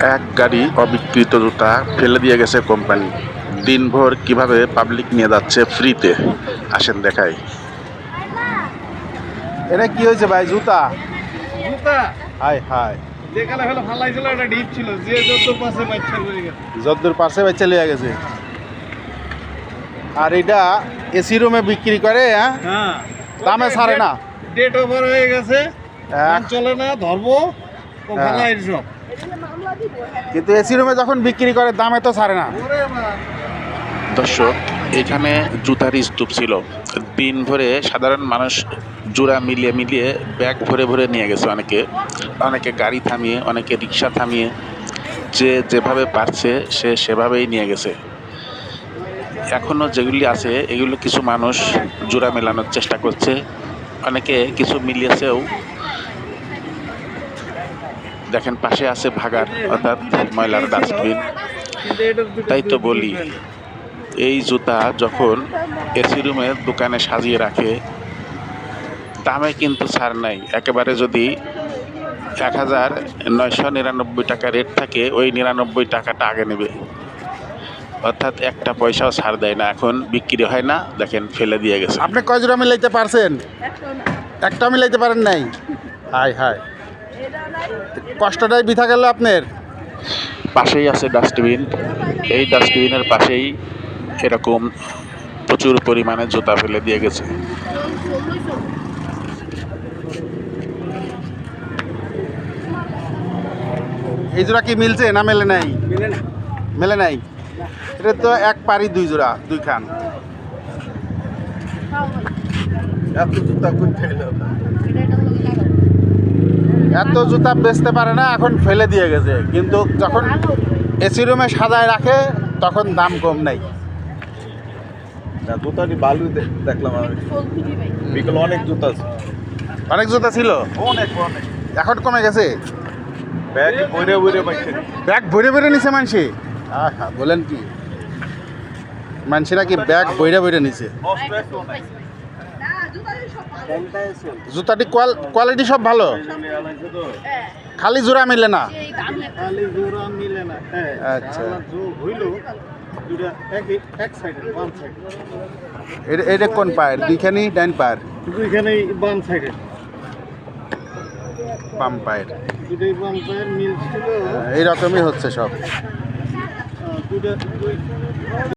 এক গাড়ি অবিক্রিত জুতা ফেলে দিয়ে গেছে কোম্পানি। দিনভর কিভাবে পাবলিক নিয়ে যাচ্ছে ফ্রিতে, আসেন দেখাই। এটা কি হয়েছে ভাই? জুতা জুতা হাই হাই, যেখানে হলো ফালাইছিল এটা ডিপ ছিল, যে যত পাশে বাচ্চা হয়ে গেছে। যদ্দূর পাশে বাচ্চা লিয়ে গেছে। আর এটা এসি রুমে বিক্রি করে, হ্যাঁ, দামে ছাড়ে না। ডেট ওভার হয়ে গেছে, এক- চলে না, ধর্ম ও হ্যাঁ। ফালাই সব। কিন্তু এসি রুমে যখন বিক্রি করে দামে তো ছাড়ে না। দর্শক, এখানে জুতার স্তূপ ছিল। দিন ভরে সাধারণ মানুষ জোড়া মিলিয়ে মিলিয়ে ব্যাগ ভরে ভরে নিয়ে গেছে। অনেকে গাড়ি থামিয়ে, অনেকে রিক্সা থামিয়ে, যে যেভাবে পারছে সে সেভাবেই নিয়ে গেছে। এখনও যেগুলি আছে এগুলো কিছু মানুষ জোড়া মেলানোর চেষ্টা করছে, অনেকে কিছু মিলিয়েছেও। দেখেন পাশে আছে ভাগার, অর্থাৎ ময়লার ডাস্টবিন। তাই তো বলি, এই জুতা যখন এসি রুমে দোকানে সাজিয়ে রাখে, দামে কিন্তু ছাড় নাই। একেবারে যদি 1999 টাকা রেট থাকে, ওই 99 টাকাটা আগে নেবে, অর্থাৎ একটা পয়সাও ছাড় দেয় না। এখন বিক্রি হয় না, দেখেন ফেলে দিয়ে গেছে। আপনি কয় জোড়া মিলাইতে পারছেন? একটা মিলাইতে পারেন নাই? হাই হাই, কষ্টটাই বৃথা গেল আপনার। পাশেই আছে ডাস্টবিন, এই ডাস্টবিনের পাশেই এরকম প্রচুর পরিমাণে জুতা ফেলে দিয়ে গেছে। এই জোড়া কি মিলছে না মেলে নাই? মেলে নাই। এটা তো এক পারি দুই জোড়া, দুই খান। এত জুতা এত জুতা বেচতে পারে না, এখন ফেলে দিয়ে গেছে। কিন্তু যখন এসি রুমে সাজায় রাখে তখন দাম কম নাই। জুতাটি ভালো দেখলাম আমি, বিকেলে অনেক জুতা আছে, অনেক জুতা ছিল, অনেক অনেক। এখন কমে গেছে। ব্যাগ বইরে বইরে পাইছে। ব্যাগ ভরে ভরে নিছে মানসি? আহা, বলেন কি, মানসিরা কি ব্যাগ বইরে বইরে নিছে? জুতাটি কোয়ালিটি সব ভালো, খালি জোড়া মিলে না। খালি জোড়া মিলে না। হ্যাঁ, আচ্ছা। হইল দুটা এক সাইডে, বাম সাইডে। এটা কোন পায়ের? দুইখানি ডাইন পায়ের, দুইখানেই বাম সাইডে, বাম পায়ের। দুটোই বাম পায়ের মিল ছিল। এইরকমই হচ্ছে সব। দুটা